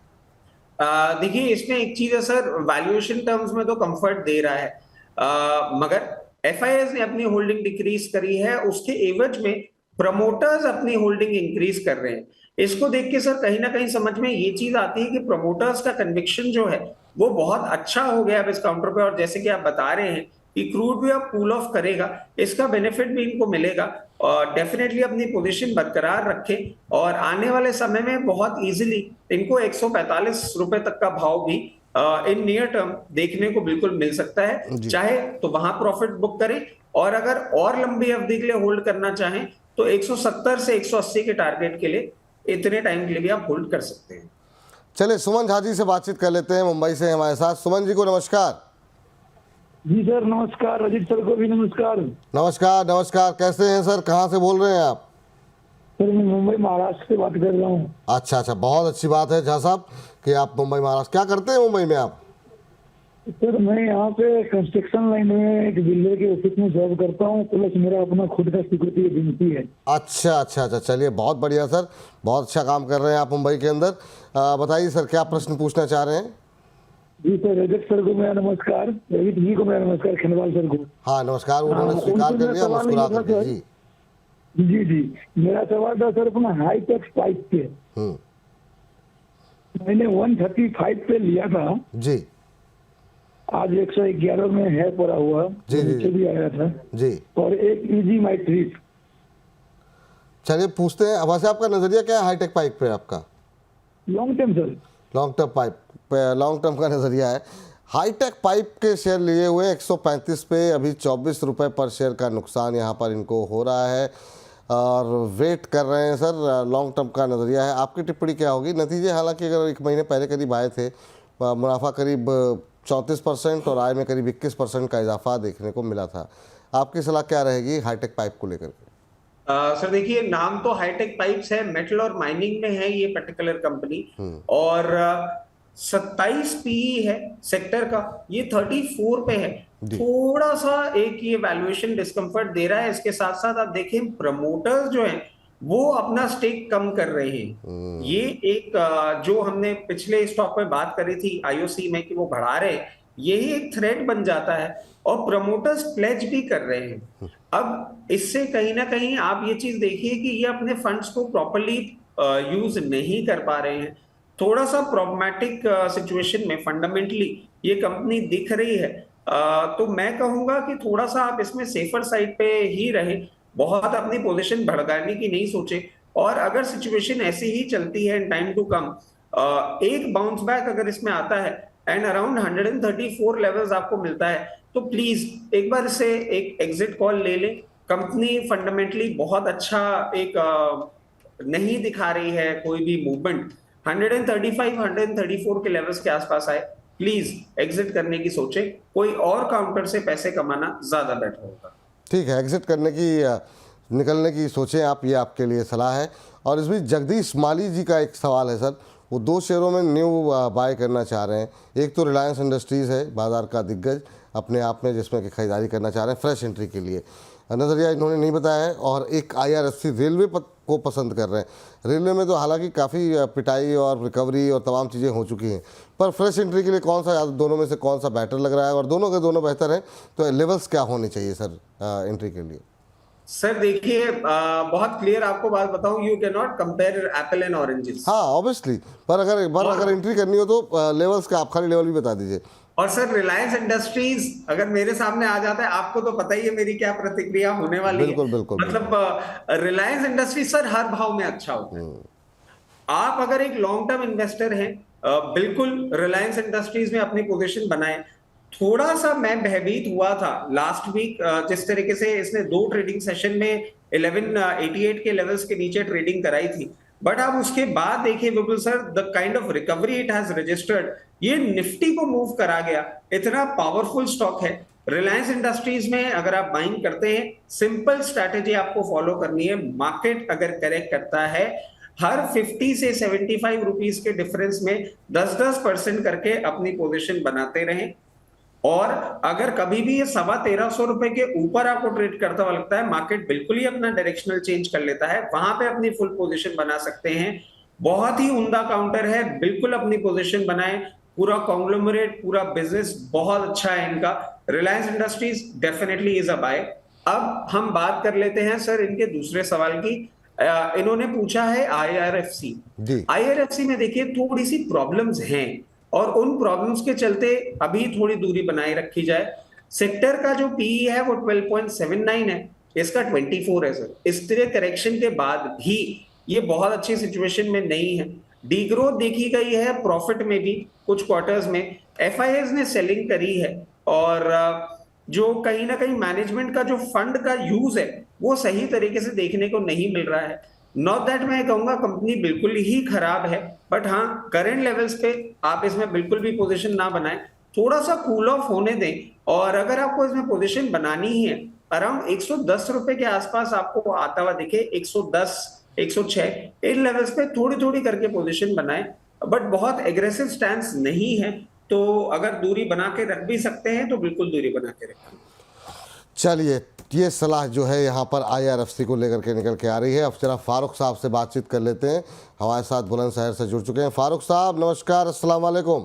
देखिए, इसमें एक चीज है सर, वैल्यूएशन टर्म्स में तो कंफर्ट दे रहा है, मगर एफआईआईज ने अपनी होल्डिंग डिक्रीज करी है, उसके एवज में प्रमोटर्स अपनी होल्डिंग इंक्रीज कर रहे हैं। इसको देख के सर कहीं ना कहीं समझ में ये चीज आती है कि प्रमोटर्स का कन्विक्शन जो है वो बहुत अच्छा हो गया अब इस काउंटर पे। और जैसे कि आप बता रहे हैं कि क्रूड भी अब कूल ऑफ करेगा, इसका बेनिफिट भी इनको मिलेगा। और डेफिनेटली अपनी पोजीशन बरकरार रखें और आने वाले समय में बहुत इजीली इनको 145 रुपए तक का भाव भी इन नियर टर्म देखने को बिल्कुल मिल सकता है। चाहे तो वहां प्रॉफिट बुक करें, और अगर और लंबी अवधि के लिए होल्ड करना चाहें तो 170 से 180 के टारगेट के लिए इतने टाइम के लिए भी आप होल्ड कर सकते हैं। चलिए, सुमन झा जी से बातचीत कर लेते हैं, मुंबई से हमारे साथ। सुमन जी को नमस्कार। जी सर नमस्कार, अजीत सर को भी नमस्कार। नमस्कार नमस्कार, कैसे हैं सर? कहाँ से बोल रहे हैं आप? सर मैं मुंबई महाराष्ट्र से बात कर रहा हूँ। अच्छा अच्छा, बहुत अच्छी बात है झा साहब कि आप मुंबई महाराष्ट्र। क्या करते हैं मुंबई में आप? सर मैं यहाँ पे कंस्ट्रक्शन लाइन में एक बिल्डर के ऑफिस में जॉब करता हूँ, प्लस मेरा अपना खुद का सिक्योरिटी एजेंसी है। अच्छा अच्छा अच्छा, चलिए बहुत बढ़िया सर, बहुत अच्छा काम कर रहे हैं आप मुंबई के अंदर। बताइए सर, क्या प्रश्न पूछना चाह रहे हैं? जी सर, रजत सर को मेरा नमस्कार, रजत जी को मेरा नमस्कार, खनवाल सर को। हाँ नमस्कार, उन्होंने स्वीकार कर लिया मुस्कुरा करके। जी जी जी, मेरा सवाल था सर अपना हाईटेक पाइप पे। मैंने 135 पे लिया था जी, आज 111 में है पड़ा हुआ, जी जी भी आया था जी। और एक इजी माई ट्रिप। चलिए पूछते हैं, वैसे आपका नजरिया क्या है हाईटेक पाइप पे? आपका long term sir, long term pipe पे, लॉन्ग टर्म का नजरिया है। हाईटेक पाइप के शेयर लिए हुए 135 पे, अभी 24 रुपये पर शेयर का नुकसान यहाँ पर इनको हो रहा है और वेट कर रहे हैं सर। लॉन्ग टर्म का नज़रिया है, आपकी टिप्पणी क्या होगी? नतीजे हालांकि अगर एक महीने पहले करीब आए थे, मुनाफा करीब 34% और आय में करीब 21% का इजाफा देखने को मिला था। आपकी सलाह क्या रहेगी हाईटेक पाइप को लेकर? सर देखिए, नाम तो हाईटेक पाइप्स है, मेटल और माइनिंग में है ये पर्टिकुलर कंपनी, और 27 पीई है सेक्टर का, ये 34 पे है। थोड़ा सा एक ये वैल्यूएशन डिस्कम्फर्ट दे रहा है। इसके साथ साथ आप देखें प्रमोटर्स जो हैं वो अपना स्टेक कम कर रहे हैं। ये एक जो हमने पिछले स्टॉक में बात करी थी आईओसी में कि वो बढ़ा रहे हैं, यही एक थ्रेट बन जाता है और प्रमोटर्स प्लेज भी कर रहे हैं। अब इससे कहीं ना कहीं आप ये चीज देखिए कि ये अपने फंड्स को प्रॉपर्ली यूज नहीं कर पा रहे हैं। थोड़ा सा प्रॉब्लमैटिक सिचुएशन में फंडामेंटली ये कंपनी दिख रही है। तो मैं कहूंगा कि थोड़ा सा आप इसमें सेफर साइड पे ही रहे, बहुत अपनी पोजीशन भड़काने की नहीं सोचे। और अगर सिचुएशन ऐसी ही चलती है इन टाइम टू कम, एक बाउंस बैक अगर इसमें आता है एंड अराउंड 134 लेवल्स आपको मिलता है, तो प्लीज एक बार से एक एग्जिट कॉल ले लें। कंपनी फंडामेंटली बहुत अच्छा एक नहीं दिखा रही है कोई भी मूवमेंट। 135 134 के लेवल्स के आसपास आए, प्लीज एग्जिट करने की सोचे, कोई और काउंटर से पैसे कमाना ज्यादा बेटर होगा। ठीक है, एग्जिट करने की, निकलने की सोचें आप, ये आपके लिए सलाह है। और इस बीच जगदीश माली जी का एक सवाल है सर, वो 2 शेयरों में न्यू बाय करना चाह रहे हैं। एक तो रिलायंस इंडस्ट्रीज़ है, बाज़ार का दिग्गज अपने आप में, जिसमें कि खरीदारी करना चाह रहे हैं फ्रेश एंट्री के लिए, नज़रिया इन्होंने नहीं बताया है। और एक IRFC रेलवे को पसंद कर रहे हैं। रेलवे में तो हालांकि काफ़ी पिटाई और रिकवरी और तमाम चीज़ें हो चुकी हैं, पर फ्रेश एंट्री के लिए कौन सा, दोनों में से कौन सा बेटर लग रहा है? और दोनों के दोनों बेहतर हैं तो लेवल्स क्या होने चाहिए सर एंट्री के लिए? सर देखिए, बहुत क्लियर आपको बात बताऊं, you can not compare Apple and oranges. हाँ ऑब्वियसली, पर अगर एक बार अगर एंट्री करनी हो तो लेवल्स का आप खाली लेवल भी बता दीजिए। और सर रिलायंस इंडस्ट्रीज अगर मेरे सामने आ जाता है, आपको तो पता ही है मेरी क्या प्रतिक्रिया होने वाली है। बिल्कुल बिल्कुल बिल्कुल। मतलब रिलायंस इंडस्ट्रीज सर हर भाव में अच्छा होता है। आप अगर एक लॉन्ग टर्म इन्वेस्टर हैं, बिल्कुल रिलायंस इंडस्ट्रीज में अपनी पोजीशन बनाएं। थोड़ा सा मैं भयभीत हुआ था लास्ट वीक, जिस तरीके से इसने 2 ट्रेडिंग सेशन में 1188 के लेवल्स के नीचे ट्रेडिंग कराई थी, बट आप उसके बाद देखिए Vipul sir, the kind of recovery it has registered, ये निफ्टी को मूव करा गया। इतना पावरफुल स्टॉक है रिलायंस इंडस्ट्रीज में। अगर आप बाइंग करते हैं, सिंपल स्ट्रैटेजी आपको फॉलो करनी है। मार्केट अगर करेक्ट करता है, हर 50 से 75 रुपीस के डिफरेंस में 10-10% करके अपनी पोजीशन बनाते रहें। और अगर कभी भी ये 1350 रुपए के ऊपर आपको ट्रेड करता हुआ लगता है, मार्केट बिल्कुल ही अपना डायरेक्शनल चेंज कर लेता है, वहां पे अपनी फुल पोजीशन बना सकते हैं। बहुत ही उम्दा काउंटर है, बिल्कुल अपनी पोजीशन बनाएं। पूरा कॉन्ग्लोमरेट, पूरा बिजनेस बहुत अच्छा है इनका। Reliance Industries definitely is a buy. अब हम बात कर लेते हैं सर इनके दूसरे सवाल की। इन्होंने पूछा है आईआरएफसी। जी आईआरएफसी में देखिए थोड़ी सी प्रॉब्लम्स हैं, और उन प्रॉब्लम्स के चलते अभी थोड़ी दूरी बनाए रखी जाए। सेक्टर का जो पीई है वो 12.79 है, इसका 24 है सर। इस तरह करेक्शन के बाद भी ये बहुत अच्छी सिचुएशन में नहीं है। डीग्रोथ देखी गई है प्रॉफिट में भी कुछ क्वार्टर्स में। एफआईएस ने सेलिंग करी है, और जो कहीं ना कहीं मैनेजमेंट का जो फंड का यूज है वो सही तरीके से देखने को नहीं मिल रहा है। नॉट दैट मैं कहूंगा कंपनी बिल्कुल ही खराब है, बट हाँ करंट लेवल्स पे आप इसमें बिल्कुल भी पोजीशन ना बनाएं, थोड़ा सा कूल ऑफ होने दें। और अगर आपको इसमें पोजीशन बनानी ही है, अराउंड 110 रुपए के आसपास आपको आता हुआ दिखे, 110 106 इन लेवल्स पे थोड़ी थोड़ी करके पोजीशन बनाएं, बट बहुत एग्रेसिव स्टैंस नहीं है। तो अगर दूरी बना के रख भी सकते हैं तो बिल्कुल दूरी बना के रखें। चलिए, ये सलाह जो है यहाँ पर आईआरएफसी को लेकर के निकल के आ रही है। अब जरा फारूक साहब से बातचीत कर लेते हैं, हमारे साथ बुलंदशहर से जुड़ चुके हैं। फारूक साहब नमस्कार, अस्सलाम वालेकुम।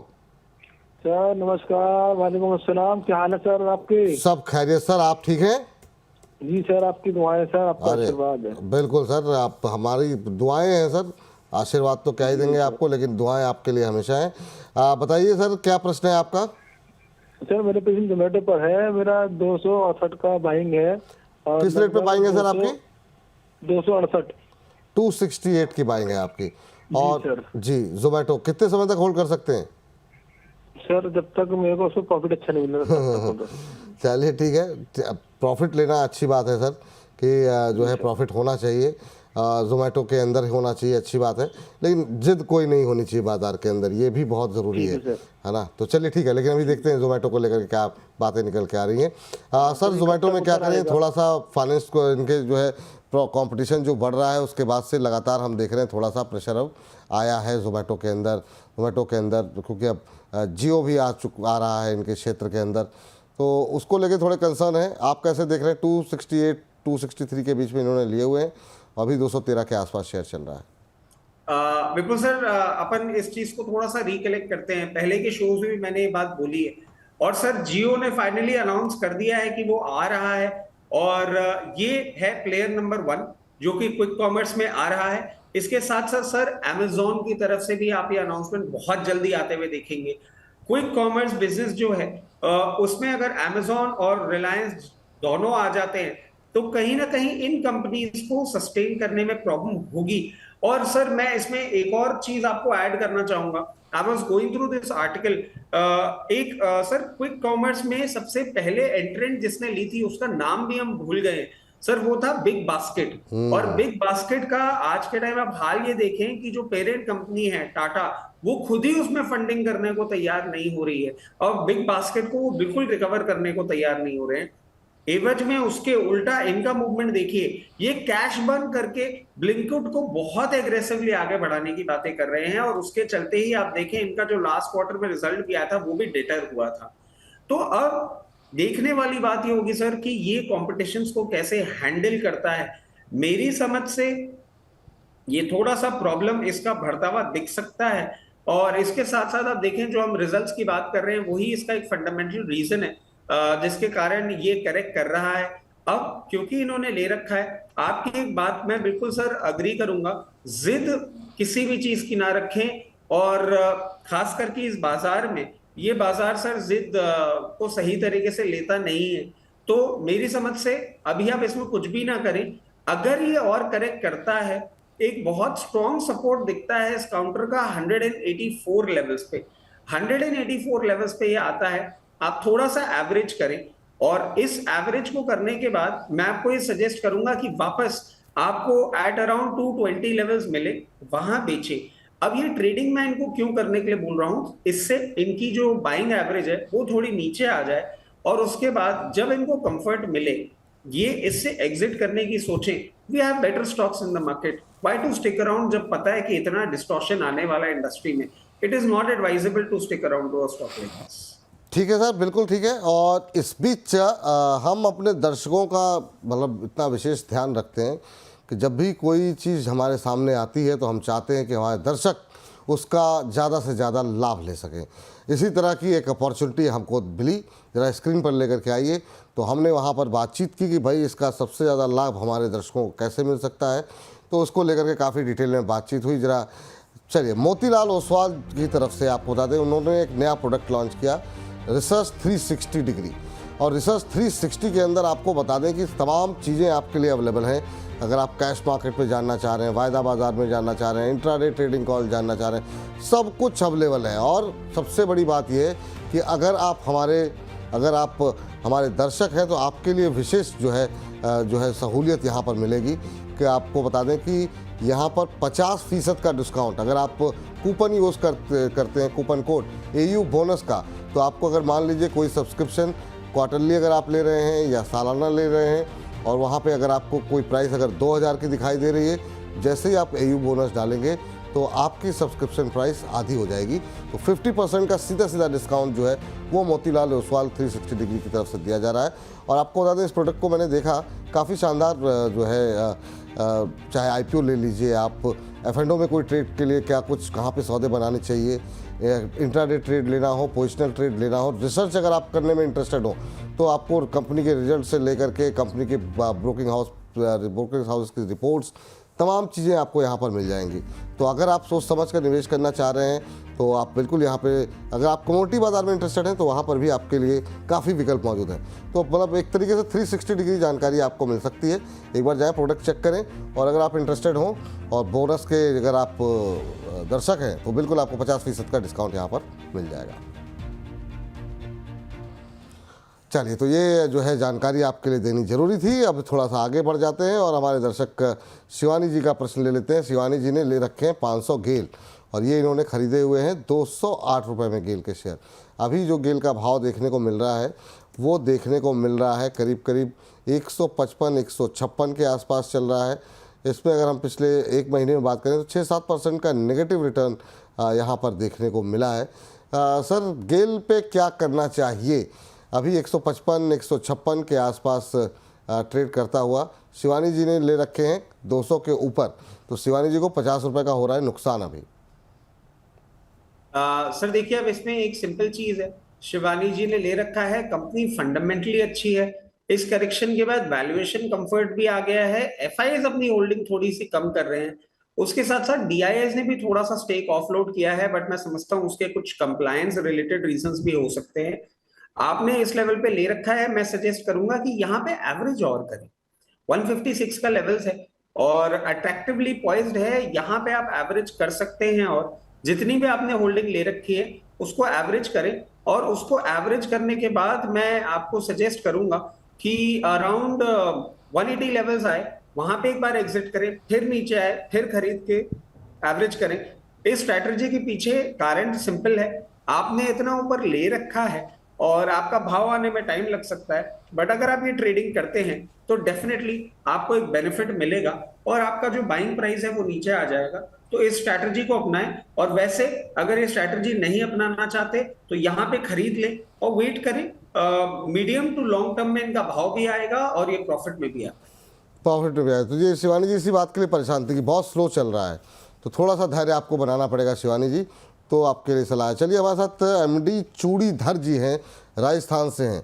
सर नमस्कार, वालेकुम अस्सलाम। क्या हाल है सर आपके? सब खैरियत सर, आप ठीक हैं? जी सर, आपकी दुआएं सर, आपका अरे आशीर्वाद है। बिल्कुल सर, आप हमारी दुआएं हैं सर, आशीर्वाद तो क्या ही देंगे आपको, लेकिन दुआएं आपके लिए हमेशा हैं। बताइए सर, क्या प्रश्न है आपका? सर मेरे पेशेंट जोमेटो पर है, मेरा 268 का बाइंग है। और किस रेट पे बाइंग है सर आपकी? 268। 268 की बाइंग है आपकी। और सर। जी, जोमेटो कितने समय तक होल्ड कर सकते हैं? सर जब तक मेरे को उसमें प्रॉफिट अच्छा नहीं मिल रहा तब तक। चलिए ठीक है, प्रॉफिट लेना अच्छी बात है सर, कि जो है प्रॉफिट होना चाहिए, जोमेटो के अंदर होना चाहिए, अच्छी बात है, लेकिन जिद कोई नहीं होनी चाहिए बाजार के अंदर, ये भी बहुत ज़रूरी है ना। तो चलिए ठीक है, लेकिन अभी देखते हैं जोमेटो को लेकर के क्या बातें निकल के आ रही हैं। सर जोमेटो में क्या करें, थोड़ा सा फाइनेंस को इनके जो है कंपटीशन जो बढ़ रहा है उसके बाद से लगातार हम देख रहे हैं थोड़ा सा प्रेशर अब आया है जोमेटो के अंदर, क्योंकि अब जियो भी आ रहा है इनके क्षेत्र के अंदर, तो उसको लेके थोड़े कंसर्न है। आप कैसे देख रहे हैं? 268 263 के बीच में इन्होंने लिए हुए हैं, अभी 213 के आसपास शेयर चल रहा है। विपुल सर, अपन इस चीज को थोड़ा सा रिकलेक्ट करते हैं, पहले के शोज में भी मैंने ये बात बोली है। और सर जियो ने फाइनली अनाउंस कर दिया है कि वो आ रहा है, और ये है प्लेयर नंबर 1 जो कि क्विक कॉमर्स में आ रहा है। इसके साथ साथ सर अमेजोन की तरफ से भी आप ये अनाउंसमेंट बहुत जल्दी आते हुए देखेंगे। क्विक कॉमर्स बिजनेस जो है उसमें अगर अमेजोन और रिलायंस दोनों आ जाते हैं तो कहीं ना कहीं इन कंपनीज को सस्टेन करने में प्रॉब्लम होगी। और सर मैं इसमें एक और चीज आपको ऐड करना चाहूंगा। I was going through this article. Sir quick commerce में सबसे पहले एंट्रेंट जिसने ली थी उसका नाम भी हम भूल गए सर, वो था बिग बास्केट। और बिग बास्केट का आज के टाइम आप हाल ये देखें कि जो पेरेंट कंपनी है टाटा, वो खुद ही उसमें फंडिंग करने को तैयार नहीं हो रही है, और बिग बास्केट को वो बिल्कुल रिकवर करने को तैयार नहीं हो रहे हैं। एवज में उसके उल्टा इनका मूवमेंट देखिए, ये कैश बर्न करके ब्लिंकिट को बहुत एग्रेसिवली आगे बढ़ाने की बातें कर रहे हैं, और उसके चलते ही आप देखें इनका जो लास्ट क्वार्टर में रिजल्ट भी आया था वो भी डेटर हुआ था। तो अब देखने वाली बात ये होगी सर कि ये कॉम्पिटिशन्स को कैसे हैंडल करता है। मेरी समझ से ये थोड़ा सा प्रॉब्लम इसका बढ़ता हुआ दिख सकता है, और इसके साथ साथ आप देखें जो हम रिजल्ट्स की बात कर रहे हैं वही इसका एक फंडामेंटल रीजन है जिसके कारण ये करेक्ट कर रहा है। अब क्योंकि इन्होंने ले रखा है, आपकी एक बात मैं बिल्कुल सर अग्री करूंगा, जिद किसी भी चीज की ना रखें। और खास करके इस बाजार में, ये बाजार सर जिद को सही तरीके से लेता नहीं है। तो मेरी समझ से अभी आप इसमें कुछ भी ना करें। अगर ये और करेक्ट करता है, एक बहुत स्ट्रॉन्ग सपोर्ट दिखता है इस काउंटर का 184 लेवल्स पे। 184 लेवल्स पे ये आता है। आप थोड़ा सा एवरेज करें, और इस एवरेज को करने के बाद मैं आपको ये सजेस्ट करूंगा कि वापस आपको एट अराउंड 220 लेवल्स मिले, वहां बेचे। अब ये ट्रेडिंग मैं इनको क्यों करने के लिए बोल रहा हूं, इससे इनकी जो बाइंग एवरेज है वो थोड़ी नीचे आ जाए, और उसके बाद जब इनको कंफर्ट मिले, ये इससे एग्जिट करने की सोचें। We have better stocks in the market, why to stick around जब पता है कि इतना डिस्टॉर्शन आने वाला है इंडस्ट्री में। It is not advisable to stick around to a stock like this. ठीक है सर, बिल्कुल ठीक है। और इस बीच हम अपने दर्शकों का मतलब इतना विशेष ध्यान रखते हैं कि जब भी कोई चीज़ हमारे सामने आती है तो हम चाहते हैं कि हमारे दर्शक उसका ज़्यादा से ज़्यादा लाभ ले सकें। इसी तरह की एक अपॉर्चुनिटी हमको मिली, ज़रा स्क्रीन पर लेकर के आइए। तो हमने वहाँ पर बातचीत की कि भाई इसका सबसे ज़्यादा लाभ हमारे दर्शकों को कैसे मिल सकता है, तो उसको लेकर के काफ़ी डिटेल में बातचीत हुई। ज़रा चलिए, मोतीलाल ओसवाल की तरफ से आपको बता दें, उन्होंने एक नया प्रोडक्ट लॉन्च किया, रिसर्च 360 डिग्री। और रिसर्च 360 के अंदर आपको बता दें कि तमाम चीज़ें आपके लिए अवेलेबल हैं। अगर आप कैश मार्केट पे जानना चाह रहे हैं, वायदा बाज़ार में जानना चाह रहे हैं, इंट्राडे ट्रेडिंग कॉल जानना चाह रहे हैं, सब कुछ अवेलेबल है। और सबसे बड़ी बात यह है कि अगर आप हमारे दर्शक हैं तो आपके लिए विशेष जो है सहूलियत यहाँ पर मिलेगी कि आपको बता दें कि यहाँ पर 50% का डिस्काउंट, अगर आप कूपन यूज़ करते हैं, कूपन कोड AU बोनस का, तो आपको अगर मान लीजिए कोई सब्सक्रिप्शन क्वार्टरली अगर आप ले रहे हैं या सालाना ले रहे हैं, और वहाँ पे अगर आपको कोई प्राइस अगर 2000 की दिखाई दे रही है, जैसे ही आप AU बोनस डालेंगे तो आपकी सब्सक्रिप्शन प्राइस आधी हो जाएगी। तो 50% का सीधा डिस्काउंट जो है वो मोतीलाल ओसवाल 360 डिग्री की तरफ से दिया जा रहा है। और आपको बता दें, इस प्रोडक्ट को मैंने देखा, काफ़ी शानदार जो है, चाहे IPO ले लीजिए आप, F&O में कोई ट्रेड के लिए क्या कुछ कहाँ पे सौदे बनाने चाहिए, इंट्राडे ट्रेड लेना हो, पोजिशनल ट्रेड लेना हो, रिसर्च अगर आप करने में इंटरेस्टेड हो, तो आपको कंपनी के रिजल्ट से लेकर के कंपनी के ब्रोकिंग हाउस की रिपोर्ट्स, तमाम चीज़ें आपको यहाँ पर मिल जाएंगी। तो अगर आप सोच समझ कर निवेश करना चाह रहे हैं तो आप बिल्कुल यहाँ पे, अगर आप कमोडिटी बाजार में इंटरेस्टेड हैं तो वहाँ पर भी आपके लिए काफ़ी विकल्प मौजूद हैं। तो मतलब एक तरीके से 360 डिग्री जानकारी आपको मिल सकती है। एक बार जाएँ, प्रोडक्ट चेक करें, और अगर आप इंटरेस्टेड हों और बोनस के अगर आप दर्शक हैं तो बिल्कुल आपको 50% का डिस्काउंट यहाँ पर मिल जाएगा। चलिए, तो ये जो है जानकारी आपके लिए देनी जरूरी थी। अब थोड़ा सा आगे बढ़ जाते हैं और हमारे दर्शक शिवानी जी का प्रश्न ले लेते हैं। शिवानी जी ने ले रखे हैं 500 गेल, और ये इन्होंने खरीदे हुए हैं 208 रुपये में गेल के शेयर। अभी जो गेल का भाव देखने को मिल रहा है वो देखने को मिल रहा है करीब 155-156 के आसपास चल रहा है। इसमें अगर हम पिछले एक महीने में बात करें तो 6-7% का नेगेटिव रिटर्न यहाँ पर देखने को मिला है। सर, गेल पे क्या करना चाहिए? अभी 155-156 के आसपास ट्रेड करता हुआ, शिवानी जी ने ले रखे हैं 200 के ऊपर, तो शिवानी जी को 50 रुपये का हो रहा है नुकसान अभी। सर देखिए, अब इसमें एक सिंपल चीज है, शिवानी जी ने ले रखा है, कंपनी फंडामेंटली अच्छी है। इस करेक्शन के बाद वैल्यूएशन कंफर्ट भी आ गया है। FIs अपनी होल्डिंग थोड़ी सी कम कर रहे हैं, उसके साथ साथ DIIs ने भी थोड़ा सा स्टेक ऑफलोड किया है, बट मैं समझता हूं उसके कुछ कंप्लायंस रिलेटेड रीजंस भी हो सकते हैं। आपने इस लेवल पे ले रखा है, मैं सजेस्ट करूंगा कि यहाँ पे एवरेज और करें। 156 का लेवल्स है और अट्रैक्टिवली पॉइज्ड है, यहाँ पे आप एवरेज कर सकते हैं, और जितनी भी आपने होल्डिंग ले रखी है उसको एवरेज करें। और उसको एवरेज करने के बाद मैं आपको सजेस्ट करूंगा कि अराउंड 180 लेवल्स आए, वहां पे एक बार एग्जिट करें, फिर नीचे आए, फिर खरीद के एवरेज करें। इस स्ट्रैटेजी के पीछे कारण सिंपल है, आपने इतना ऊपर ले रखा है और आपका भाव आने में टाइम लग सकता है, बट अगर आप ये ट्रेडिंग करते हैं तो डेफिनेटली आपको एक बेनिफिट मिलेगा और आपका जो बाइंग प्राइस है वो नीचे आ जाएगा। तो इस स्ट्रैटेजी को अपनाएं, और वैसे अगर ये स्ट्रैटेजी नहीं अपनाना चाहते तो यहाँ पे खरीद लें और वेट करें। मीडियम टू लॉन्ग टर्म में इनका भाव भी आएगा और ये प्रॉफिट में भी आएगा। प्रॉफिट में भी आएगा। तो ये शिवानी जी इसी बात के लिए परेशान थी कि बहुत स्लो चल रहा है, तो थोड़ा सा धैर्य आपको बनाना पड़ेगा शिवानी जी, तो आपके लिए सलाह है। चलिए, हमारे साथ MD चूड़ीधर जी हैं, राजस्थान से हैं।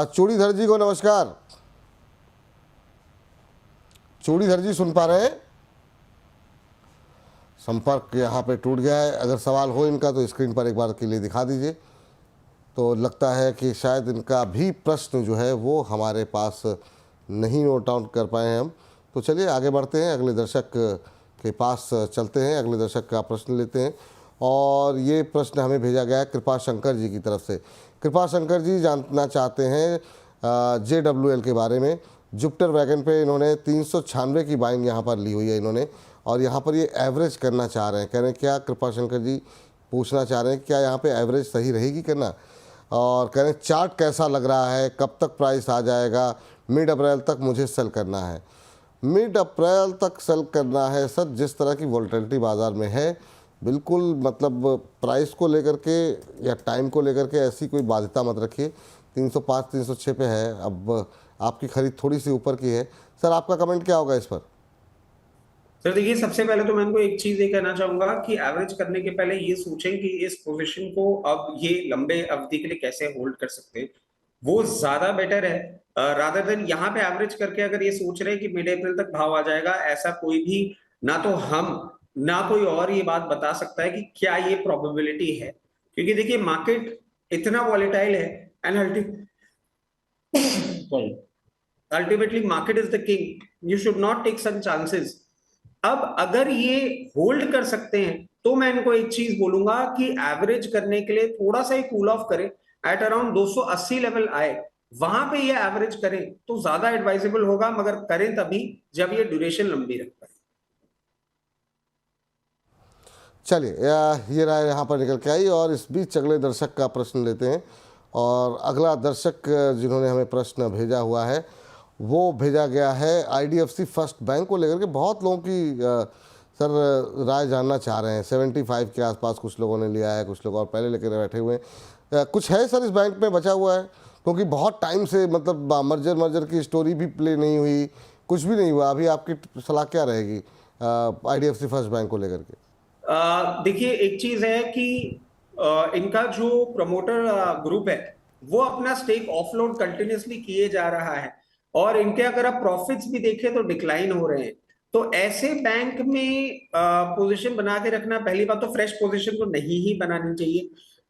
चूड़ीधर जी को नमस्कार। चूड़ीधर जी सुन पा रहे हैं? संपर्क यहाँ पे टूट गया है। अगर सवाल हो इनका तो स्क्रीन पर एक बार के लिए दिखा दीजिए। तो लगता है कि शायद इनका भी प्रश्न जो है वो हमारे पास नहीं नोट डाउन कर पाए हैं हम। तो चलिए आगे बढ़ते हैं, अगले दर्शक के पास चलते हैं, अगले दर्शक का प्रश्न लेते हैं। और ये प्रश्न हमें भेजा गया है कृपा शंकर जी की तरफ से। कृपा शंकर जी जानना चाहते हैं JWL के बारे में। जुपिटर वैगन पे इन्होंने 396 की बाइंग यहाँ पर ली हुई है इन्होंने, और यहाँ पर ये एवरेज करना चाह रहे हैं। कह रहे हैं क्या कृपा शंकर जी पूछना चाह रहे हैं क्या यहाँ पे एवरेज सही रहेगी करना, और कह रहे हैं चार्ट कैसा लग रहा है, कब तक प्राइस आ जाएगा, मिड अप्रैल तक मुझे सेल करना है। मिड अप्रैल तक सेल करना है सर, जिस तरह की वोलेटिलिटी बाज़ार में है, बिल्कुल मतलब प्राइस को लेकर के या टाइम को लेकर के ऐसी कोई बाध्यता मत रखिए। 305 306 पे है, अब आपकी खरीद थोड़ी सी ऊपर की है। सर आपका कमेंट क्या होगा इस पर? सर देखिए, सबसे पहले तो मैं इनको एक चीज ये कहना चाहूंगा कि एवरेज करने के पहले ये सोचें कि इस पोजीशन को अब ये लंबे अवधि के लिए कैसे होल्ड कर सकते हैं, वो ज्यादा बेटर है रादर देन यहाँ पे एवरेज करके अगर ये सोच रहे हैं कि मिड अप्रैल तक भाव आ जाएगा। ऐसा कोई भी, ना तो हम ना कोई और ये बात बता सकता है कि क्या ये प्रोबेबिलिटी है, क्योंकि देखिए मार्केट इतना वॉलेटाइल है and ultimately market is the king, you should not take such chances. अब अगर ये होल्ड कर सकते हैं तो मैं इनको एक चीज बोलूंगा कि एवरेज करने के लिए थोड़ा सा ही कूल ऑफ करें, एट अराउंड 280 लेवल आए, वहां पे ये एवरेज करें तो ज्यादा एडवाइजेबल होगा, मगर करें तभी जब ये ड्यूरेशन लंबी रख पाए। चलिए ये राय यहाँ पर निकल के आई, और इस बीच अगले दर्शक का प्रश्न लेते हैं। और अगला दर्शक जिन्होंने हमें प्रश्न भेजा हुआ है वो भेजा गया है IDFC फर्स्ट बैंक को लेकर के। बहुत लोगों की सर राय जानना चाह रहे हैं। 75 के आसपास कुछ लोगों ने लिया है, कुछ लोग और पहले लेकर बैठे हुए हैं। कुछ है सर इस बैंक में बचा हुआ है? क्योंकि बहुत टाइम से मतलब मर्जर की स्टोरी भी प्ले नहीं हुई, कुछ भी नहीं हुआ। अभी आपकी सलाह क्या रहेगी IDFC फर्स्ट बैंक को लेकर के? देखिए एक चीज है कि इनका जो प्रमोटर ग्रुप है वो अपना स्टेक ऑफलोड कंटिन्यूसली किए जा रहा है, और इनके अगर आप प्रॉफिट्स भी देखें तो डिक्लाइन हो रहे हैं। तो ऐसे बैंक में पोजीशन बना के रखना, पहली बात तो फ्रेश पोजीशन तो नहीं ही बनानी चाहिए।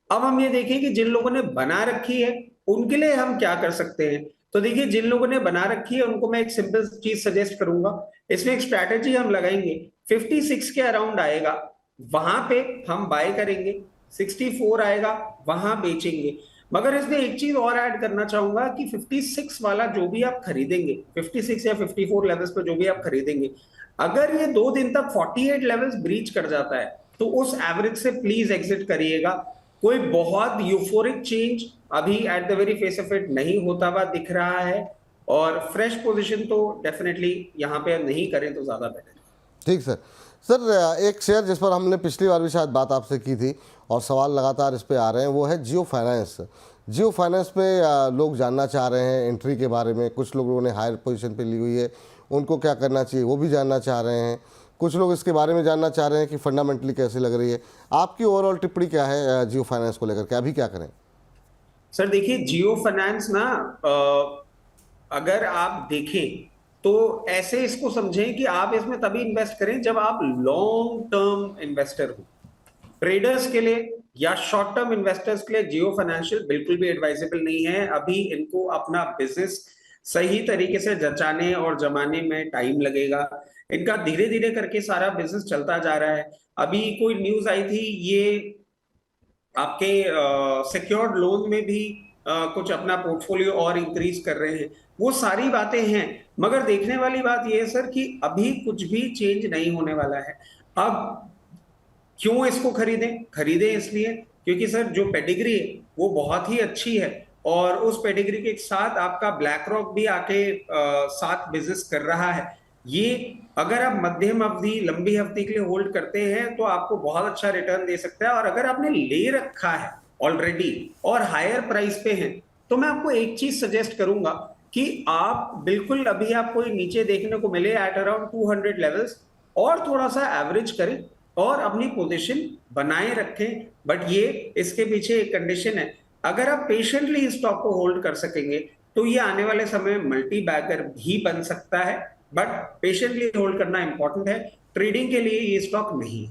अब हम ये देखें कि जिन लोगों ने बना रखी है उनके लिए हम क्या कर सकते हैं। तो देखिए, जिन लोगों ने बना रखी है उनको मैं एक सिंपल चीज सजेस्ट करूंगा। इसमें एक स्ट्रैटेजी हम लगाएंगे, 56 के अराउंड आएगा वहां पे हम बाय करेंगे, 64 आएगा वहां बेचेंगे। मगर इसमें एक चीज और ऐड करना चाहूंगा कि 56 वाला जो भी आप खरीदेंगे, 56 या 54 लेवल्स पे जो भी आप खरीदेंगे, अगर ये 2 दिन तक 48 लेवल्स ब्रीच कर जाता है तो उस एवरेज से प्लीज एग्जिट करिएगा। कोई बहुत यूफोरिक चेंज अभी at the very face of it नहीं होता हुआ दिख रहा है, और फ्रेश पोजीशन तो डेफिनेटली यहाँ पे नहीं करें तो ज्यादा बेटर है। ठीक सर। सर एक शेयर जिस पर हमने पिछली बार भी शायद बात आपसे की थी और सवाल लगातार इस पे आ रहे हैं वो है जियो फाइनेंस। जियो फाइनेंस पे लोग जानना चाह रहे हैं एंट्री के बारे में। कुछ लोगों ने हायर पोजीशन पे ली हुई है, उनको क्या करना चाहिए वो भी जानना चाह रहे हैं। कुछ लोग इसके बारे में जानना चाह रहे हैं कि फंडामेंटली कैसी लग रही है। आपकी ओवरऑल टिप्पणी क्या है जियो फाइनेंस को लेकर के, अभी क्या करें? सर देखिए, जियो फाइनेंस ना अगर आप देखें तो ऐसे इसको समझें कि आप इसमें तभी इन्वेस्ट करें जब आप लॉन्ग टर्म इन्वेस्टर हो। ट्रेडर्स के लिए या शॉर्ट टर्म इन्वेस्टर्स के लिए जियो फाइनेंशियल बिल्कुल भी एडवाइजेबल नहीं है। अभी इनको अपना बिजनेस सही तरीके से जचाने और जमाने में टाइम लगेगा। इनका धीरे धीरे करके सारा बिजनेस चलता जा रहा है। अभी कोई न्यूज आई थी, ये आपके सिक्योर्ड लोन में भी कुछ अपना पोर्टफोलियो और इंक्रीज कर रहे हैं। वो सारी बातें हैं, मगर देखने वाली बात यह है सर कि अभी कुछ भी चेंज नहीं होने वाला है। अब क्यों इसको खरीदें इसलिए क्योंकि सर जो पेडिग्री है वो बहुत ही अच्छी है, और उस पेडिग्री के साथ आपका ब्लैक रॉक भी आके साथ बिजनेस कर रहा है। ये अगर आप मध्यम अवधि लंबी अवधि के लिए होल्ड करते हैं तो आपको बहुत अच्छा रिटर्न दे सकता है। और अगर आपने ले रखा है ऑलरेडी और हायर प्राइस पे है तो मैं आपको एक चीज सजेस्ट करूंगा कि आप बिल्कुल अभी आपको नीचे देखने को मिले एट अराउंड 200 लेवल्स, और थोड़ा सा एवरेज करें और अपनी पोजीशन बनाए रखें। बट ये इसके पीछे एक कंडीशन है, अगर आप पेशेंटली स्टॉक को होल्ड कर सकेंगे तो ये आने वाले समय में मल्टी बैगर भी बन सकता है। बट पेशेंटली होल्ड करना इंपॉर्टेंट है। ट्रेडिंग के लिए ये स्टॉक नहीं।